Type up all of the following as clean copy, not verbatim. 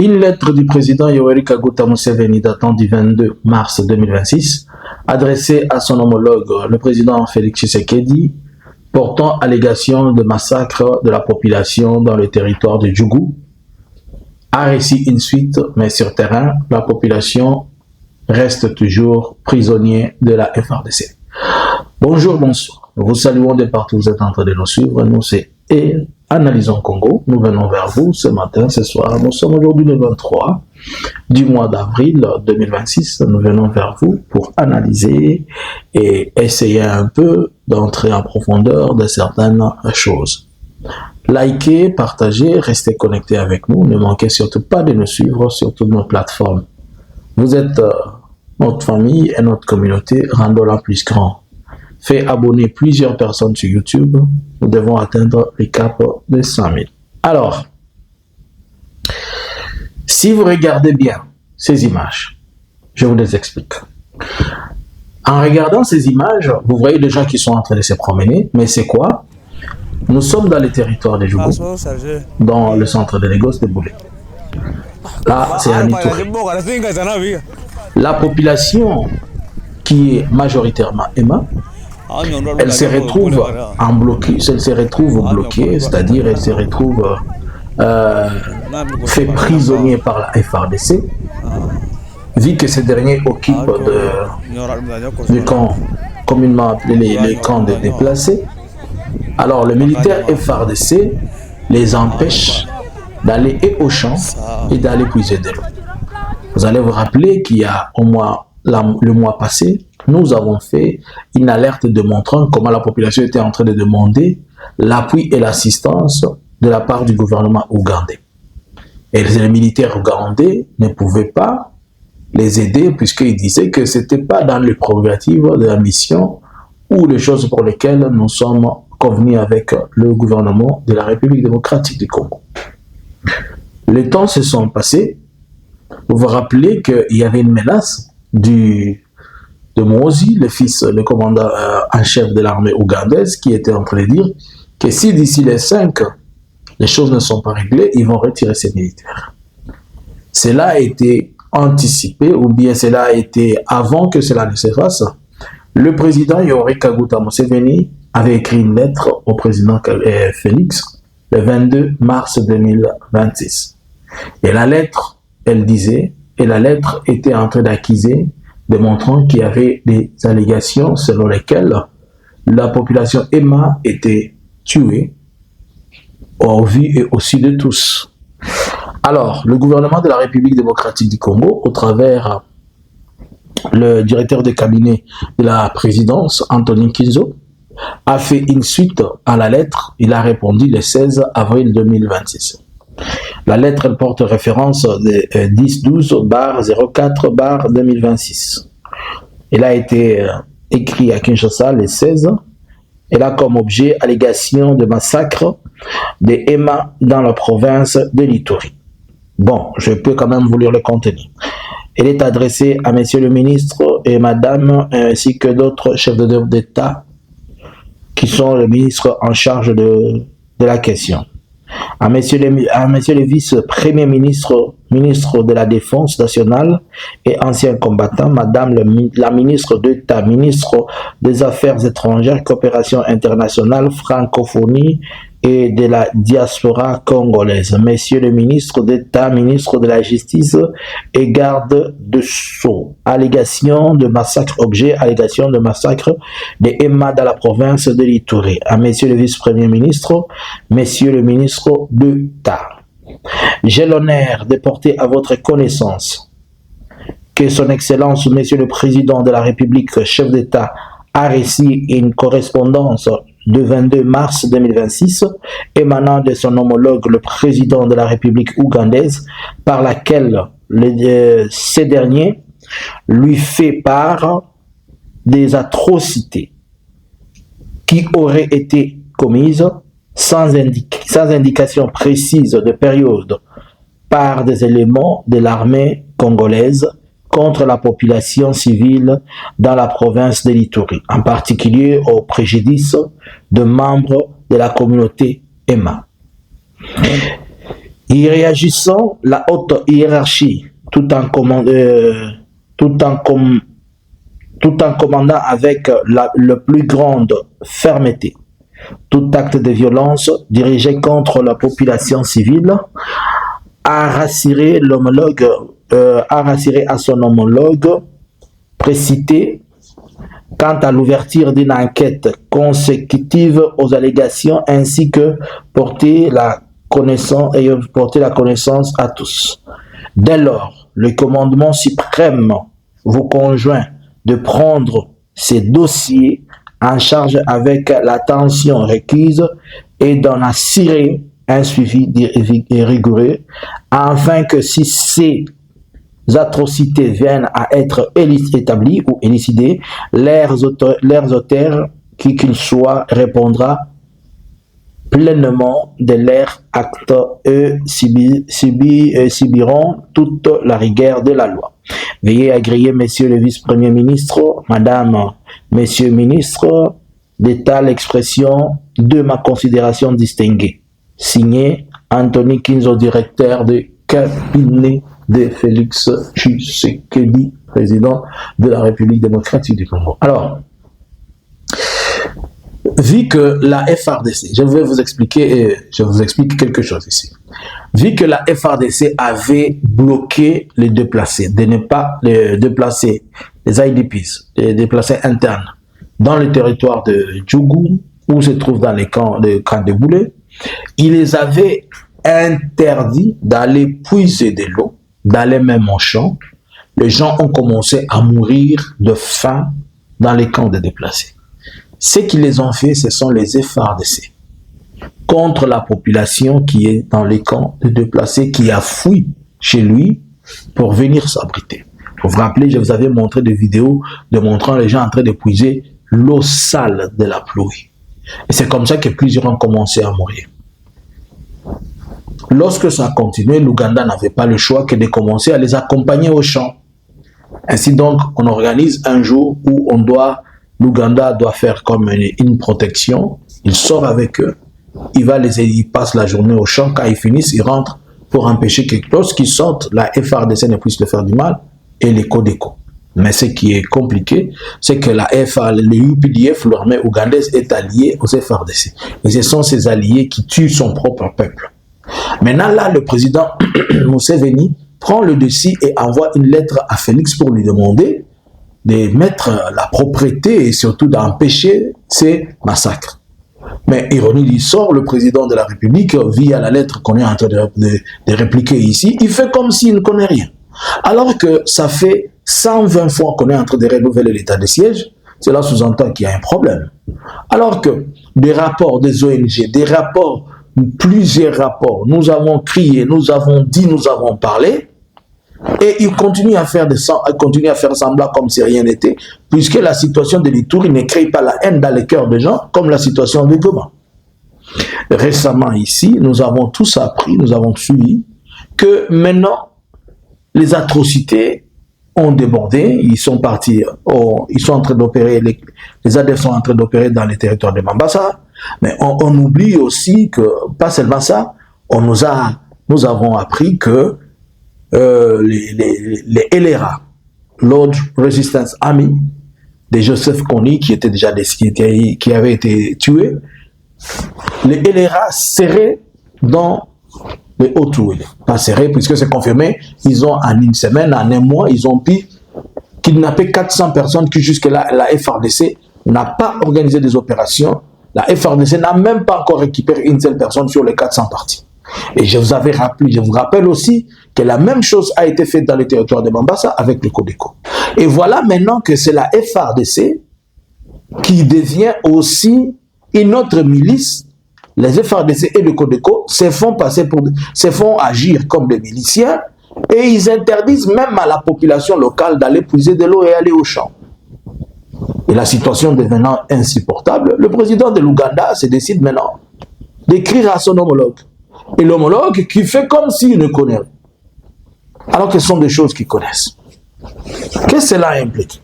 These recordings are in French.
Une lettre du président Yoweri Kaguta Museveni datant du 22 mars 2026, adressée à son homologue, le président Félix Tshisekedi, portant allégation de massacre de la population dans le territoire de Djougou, a réussi une suite, mais sur terrain, la population reste toujours prisonnier de la FARDC. Bonjour, bonsoir. Nous vous saluons de partout où vous êtes en train de nous suivre. Nous, c'est Analysons Congo. Nous venons vers vous ce matin, ce soir. Nous sommes aujourd'hui le 23 du mois d'avril 2026. Nous venons vers vous pour analyser et essayer un peu d'entrer en profondeur de certaines choses. Likez, partagez, restez connectés avec nous. Ne manquez surtout pas de nous suivre sur toutes nos plateformes. Vous êtes notre famille et notre communauté, rendons-la plus grand. Fait abonner plusieurs personnes sur YouTube. Nous devons atteindre le cap de 100 000. Alors, si vous regardez bien ces images, je vous les explique. En regardant ces images, vous voyez des gens qui sont en train de se promener, mais c'est quoi? Nous sommes dans le territoire de Djougou, dans le centre de Lagos de Boulé. Là, c'est à Nitouré. La population qui est majoritairement Emma, elle se retrouve en bloqué, elle se retrouve bloquée, c'est-à-dire elle se retrouve fait prisonnier par la FARDC, vu que ces derniers occupent du camp communément appelé les camps des déplacés. Alors le militaire FARDC les empêche d'aller au champ et d'aller puiser de l'eau. Vous allez vous rappeler qu'il y a au moins le mois passé, nous avons fait une alerte démontrant comment la population était en train de demander l'appui et l'assistance de la part du gouvernement ougandais. Et les militaires ougandais ne pouvaient pas les aider puisqu'ils disaient que ce n'était pas dans les prérogatives de la mission ou les choses pour lesquelles nous sommes convenus avec le gouvernement de la République démocratique du Congo. Les temps se sont passés. Vous vous rappelez qu'il y avait une menace de Mozi, le commandant en chef de l'armée ougandaise, qui était en train de dire que si d'ici les 5, les choses ne sont pas réglées, ils vont retirer ces militaires. Cela a été anticipé, ou bien cela a été avant que cela ne se fasse. Le président Yoweri Kaguta Museveni avait écrit une lettre au président Félix le 22 mars 2026. Et la lettre, elle disait, et la lettre était en train d'accuser, démontrant qu'il y avait des allégations selon lesquelles la population Emma était tuée au vu et au su de tous. Alors, le gouvernement de la République démocratique du Congo, au travers le directeur de cabinet de la présidence, Anthony Kinzo, a fait une suite à la lettre. Il a répondu le 16 avril 2026. La lettre, elle porte référence de 1012-04-2026. Elle a été écrite à Kinshasa le 16. Elle a comme objet allégation de massacre de Emma dans la province de l'Ituri. Bon, je peux quand même vous lire le contenu. Elle est adressée à Monsieur le ministre et Madame, ainsi que d'autres chefs d'État qui sont les ministres en charge de la question. À Monsieur le vice-premier ministre, ministre de la Défense nationale et ancien combattant, Madame la ministre d'État, ministre des Affaires étrangères, coopération internationale, francophonie et de la diaspora congolaise, Monsieur le ministre d'État, ministre de la Justice et garde de Sceaux, allégation de massacre, objet, allégation de massacre de Emma dans la province de l'Ituri, à Monsieur le vice-premier ministre, Monsieur le ministre d'État. J'ai l'honneur de porter à votre connaissance que Son Excellence, Monsieur le Président de la République, chef d'État, a reçu une correspondance de 22 mars 2026 émanant de son homologue, le président de la République ougandaise, par laquelle ces derniers lui fait part des atrocités qui auraient été commises sans indication précise de période par des éléments de l'armée congolaise contre la population civile dans la province de l'Ituri, en particulier au préjudice de membres de la communauté Emma. Y réagissant, la haute hiérarchie, tout en commandant avec la plus grande fermeté tout acte de violence dirigé contre la population civile, a rassuré à son homologue précité quant à l'ouverture d'une enquête consécutive aux allégations ainsi que porter la connaissance à tous. Dès lors, le commandement suprême vous conjoint de prendre ces dossiers en charge avec l'attention requise et d'en assurer un suivi rigoureux, afin que si ces atrocités viennent à être établies ou élucidées, leurs auteurs, qui qu'ils soient, répondra pleinement de leurs actes et subiront toute la rigueur de la loi. Veuillez agréer, messieurs le vice-premier ministre, madame, messieurs ministres, de telle expression de ma considération distinguée. Signé Anthony Kinzo, directeur de cabinet de Félix Tshisekedi, président de la République démocratique du Congo. Alors, vu que la FARDC, je vais vous expliquer, je vous explique quelque chose ici. Vu que la FARDC avait bloqué les déplacés, de ne pas les déplacer, les IDPs, les déplacés internes, dans le territoire de Djougou, où se trouve dans les camps de Boulé, il les avait interdit d'aller puiser de l'eau, d'aller même au champ. Les gens ont commencé à mourir de faim dans les camps de déplacés. Ce qui les ont fait, ce sont les FARDC contre la population qui est dans les camps de déplacés, qui a fui chez lui pour venir s'abriter. Vous vous rappelez, je vous avais montré des vidéos de montrant les gens en train de puiser l'eau sale de la pluie. Et c'est comme ça que plusieurs ont commencé à mourir. Lorsque ça a continué, l'Ouganda n'avait pas le choix que de commencer à les accompagner au champ. Ainsi donc, on organise un jour où l'Ouganda doit faire comme une protection. Il sort avec eux, il passe la journée au champ. Quand ils finissent, ils rentrent pour empêcher que lorsqu'ils sortent, la FARDC ne puisse le faire du mal et les Codeco. Mais ce qui est compliqué, c'est que le UPDF, l'armée ougandaise, est alliée aux FARDC. Et ce sont ces alliés qui tuent son propre peuple. Maintenant, là, le président Museveni prend le dossier et envoie une lettre à Félix pour lui demander de mettre la propriété et surtout d'empêcher ces massacres. Mais ironie du sort, le président de la République, via la lettre qu'on est en train de répliquer ici, il fait comme s'il ne connaît rien. Alors que ça fait 120 fois qu'on est en train de renouveler l'état de siège, cela sous-entend qu'il y a un problème. Alors que des rapports des ONG, plusieurs rapports, nous avons crié, nous avons dit, nous avons parlé, et il continue à faire semblant comme si rien n'était, puisque la situation de l'Ituri ne crée pas la haine dans les cœurs des gens, comme la situation de Goma. Récemment ici, nous avons tous appris, nous avons suivi, que maintenant, les atrocités ont débordé, ils sont partis, ils sont en train d'opérer, les ADF sont en train d'opérer dans les territoires de Mambasa, mais on oublie aussi que, pas seulement ça, nous avons appris que les LRA, Lord Resistance Army, de Joseph Kony, qui était déjà qui avait été tué, les LRA seraient dans les Haut-Toué. Pas serrés, puisque c'est confirmé, ils ont en une semaine, en un mois, ils ont pu kidnapper 400 personnes qui jusque-là, la FARDC n'a pas organisé des opérations. La FARDC n'a même pas encore récupéré une seule personne sur les 400 parties. Et je vous rappelle aussi que la même chose a été faite dans le territoire de Mambasa avec le Codeco. Et voilà maintenant que c'est la FARDC qui devient aussi une autre milice. Les FARDC et le Codeco se font agir comme des miliciens et ils interdisent même à la population locale d'aller puiser de l'eau et aller au champ. Et la situation devenant insupportable, le président de l'Ouganda se décide maintenant d'écrire à son homologue. Et l'homologue qui fait comme s'il ne connaît rien. Alors que ce sont des choses qu'ils connaissent. Qu'est-ce que cela implique?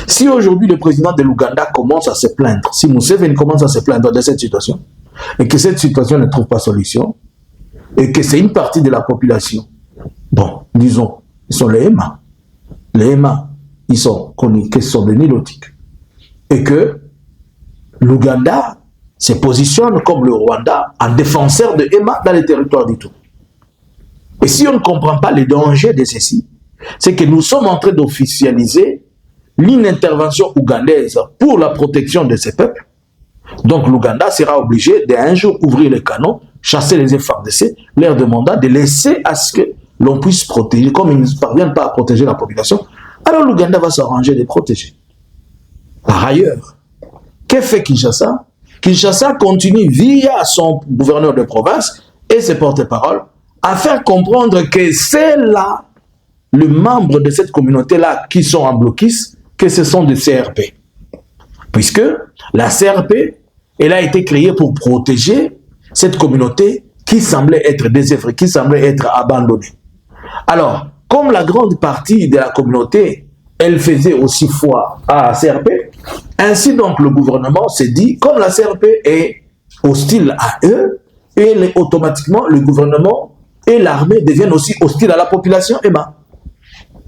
Si aujourd'hui le président de l'Ouganda commence à se plaindre, si Museveni commence à se plaindre de cette situation, et que cette situation ne trouve pas solution, et que c'est une partie de la population, bon, disons, ils sont les Hema. Les Hema, ils sont connus que ce sont des Nilotiques. Et que l'Ouganda se positionne comme le Rwanda en défenseur de Hema dans les territoires du Togo. Et si on ne comprend pas les dangers de ceci, c'est que nous sommes en train d'officialiser l'intervention ougandaise pour la protection de ces peuples. Donc l'Ouganda sera obligé d'un jour ouvrir les canons, chasser les FARDC, leur demandant de laisser à ce que l'on puisse protéger. Comme ils ne parviennent pas à protéger la population, alors l'Ouganda va s'arranger de protéger. Par ailleurs, que fait Kinshasa? Kinshasa continue via son gouverneur de province et ses porte-paroles à faire comprendre que c'est là les membres de cette communauté-là qui sont en blocus, que ce sont des CRP. Puisque la CRP, elle a été créée pour protéger cette communauté qui semblait être désœuvrée, qui semblait être abandonnée. Alors, comme la grande partie de la communauté, elle faisait aussi foi à la CRP, ainsi donc le gouvernement s'est dit, comme la CRP est hostile à eux, et automatiquement le gouvernement et l'armée deviennent aussi hostiles à la population Hema.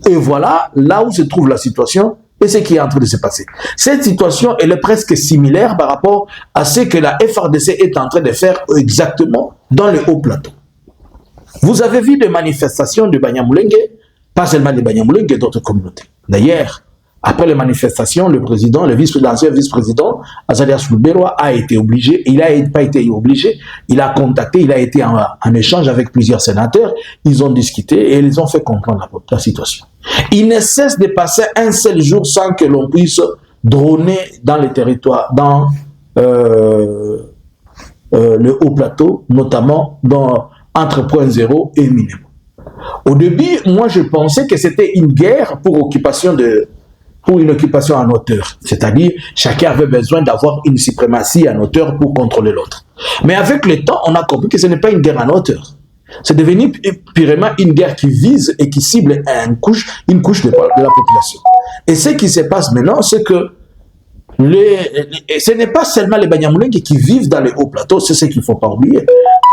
Et voilà là où se trouve la situation et ce qui est en train de se passer. Cette situation, elle est presque similaire par rapport à ce que la FARDC est en train de faire exactement dans le haut plateau. Vous avez vu des manifestations de Banyamulenge, pas seulement de Banyamulenge, d'autres communautés. D'ailleurs, après les manifestations, le président, l'ancien vice-président, Azarias Luberwa, a été obligé, il n'a pas été obligé, il a contacté, il a été en échange avec plusieurs sénateurs, ils ont discuté et ils ont fait comprendre la situation. Il ne cesse de passer un seul jour sans que l'on puisse droner dans les territoires, dans le haut plateau, notamment entre Point Zéro et Minemo. Au début, moi je pensais que c'était une guerre pour une occupation en hauteur. C'est-à-dire, chacun avait besoin d'avoir une suprématie en hauteur pour contrôler l'autre. Mais avec le temps, on a compris que ce n'est pas une guerre en hauteur. C'est devenu purement une guerre qui vise et qui cible une couche de la population. Et ce qui se passe maintenant, c'est que ce n'est pas seulement les Banyamulenge qui vivent dans les hauts plateaux, c'est ce qu'il ne faut pas oublier.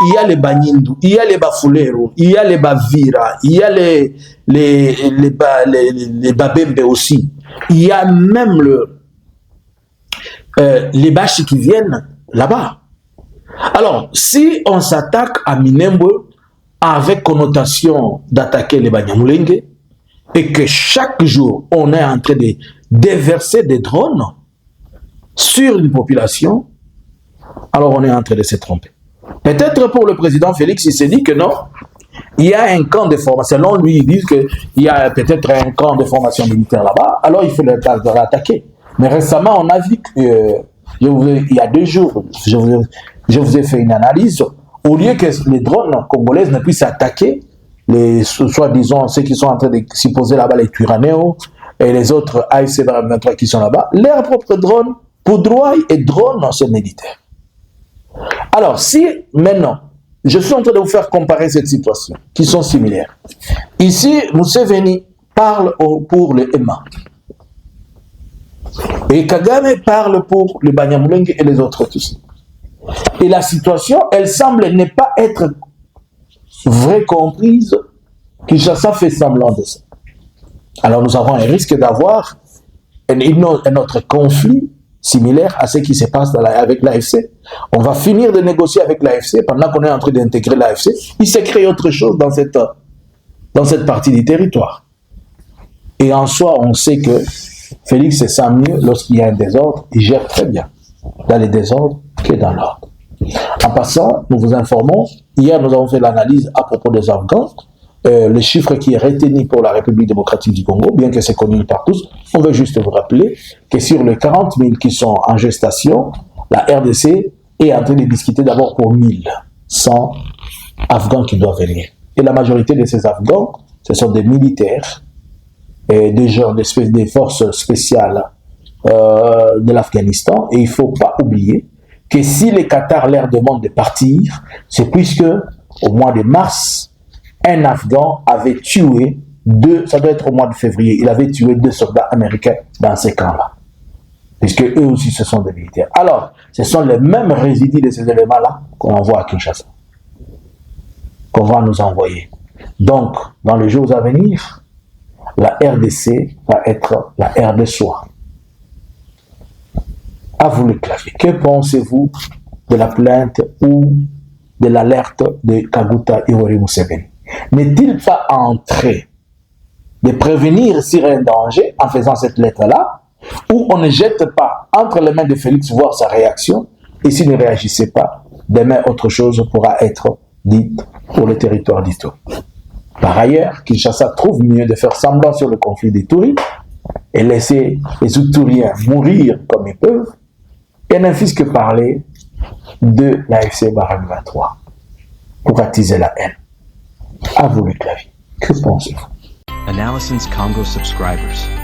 Il y a les Banyindu, il y a les Bafulero, il y a les Bavira, il y a les Babembe aussi. Il y a même les Bashi qui viennent là-bas. Alors, si on s'attaque à Minembwe avec connotation d'attaquer les Banyamulenge et que chaque jour on est en train de déverser des drones sur une population, alors on est en train de se tromper. Peut-être pour le président Félix, il s'est dit que non, il y a un camp de formation. Selon lui, ils disent qu'il y a peut-être un camp de formation militaire là-bas, alors il faut l'attaquer. Mais récemment, on a vu que, il y a 2 jours, je vous ai fait une analyse, au lieu que les drones congolaises ne puissent attaquer, soi-disant ceux qui sont en train de s'y poser là-bas, les Twiranéo et les autres AFC 23 qui sont là-bas, leurs propres drones, poudroient et drones ces militaires. Alors, si maintenant, je suis en train de vous faire comparer cette situation, qui sont similaires. Ici, Museveni parle pour le Hema. Et Kagame parle pour le Banyamulenge et les autres aussi. Et la situation, elle semble ne pas être vraie comprise. Kinshasa fait semblant de ça. Alors nous avons un risque d'avoir un autre conflit similaire à ce qui se passe avec l'AFC. On va finir de négocier avec l'AFC pendant qu'on est en train d'intégrer l'AFC. Il s'est créé autre chose dans cette partie du territoire. Et en soi, on sait que Félix se sent mieux lorsqu'il y a un désordre. Il gère très bien dans les désordres que dans l'ordre. En passant, nous vous informons, hier nous avons fait l'analyse à propos des Afghans. Le chiffre qui est retenu pour la République démocratique du Congo, bien que c'est connu par tous, on veut juste vous rappeler que sur les 40 000 qui sont en gestation, la RDC est en train de discuter d'abord pour 1100 Afghans qui doivent venir. Et la majorité de ces Afghans, ce sont des militaires et des gens des forces spéciales de l'Afghanistan. Et il ne faut pas oublier que si les Qatar leur demandent de partir, c'est puisque au mois de mars, un Afghan avait tué ça doit être au mois de février, il avait tué 2 soldats américains dans ces camps-là. Puisque eux aussi, ce sont des militaires. Alors, ce sont les mêmes résidus de ces éléments-là qu'on envoie à Kinshasa. qu'on va nous envoyer. Donc, dans les jours à venir, la RDC va être la RDC. À vous le clavier. Que pensez-vous de la plainte ou de l'alerte de Kaguta Yoweri Museveni? N'est-il pas en train de prévenir s'il y a un danger en faisant cette lettre-là, ou on ne jette pas entre les mains de Félix voir sa réaction, et s'il ne réagissait pas, demain autre chose pourra être dite pour le territoire d'Ituri. Par ailleurs, Kinshasa trouve mieux de faire semblant sur le conflit d'Ituri et laisser les Ituriens mourir comme ils peuvent, et ne fût-ce que parler de l'AFC Barème 23 pour attiser la haine. À vous le clavier. Que pensez-vous? Analysins Congo subscribers.